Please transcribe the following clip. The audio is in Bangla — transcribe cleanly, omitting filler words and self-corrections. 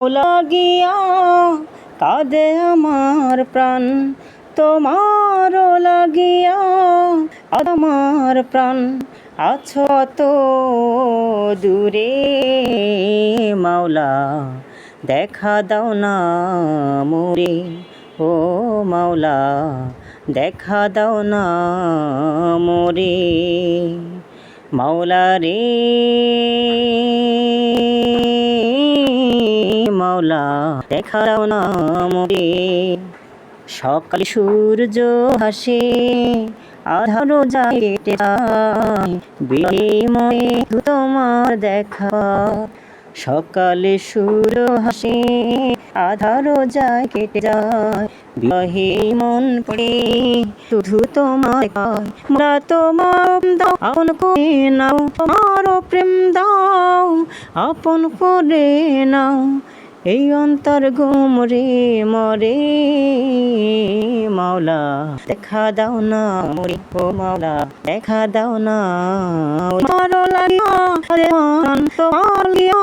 লাগিয়া কাঁদে আমার প্রাণ, তোমার লাগিয়া আমার প্রাণ। আছো তো দূরে মাওলা, দেখা দাও না মোরে। ও মাওলা, দেখা দাও না মোরে। মাওলা রে মাওলা, দেখা দাও না মোরে। সকালে সূর্য হাসে, আধারও যায় কেটে যায়, বিনিময়ে তোমার দেখা। সকালে সূর্য হাসে, আধারও যায় কেটে যায়, বিরহে মন পড়ে শুধু তোমার কয়। মোরা তোমার দাও আপন করে নাও, তোমার প্রেম দাও আপন করে নাও। এই অন্তর গুমরে মরে মাওলা, দেখা দাও না মোরে। ও মাওলা, দেখা দাও না। তোমার লাগিয়া তোমার লাগিয়া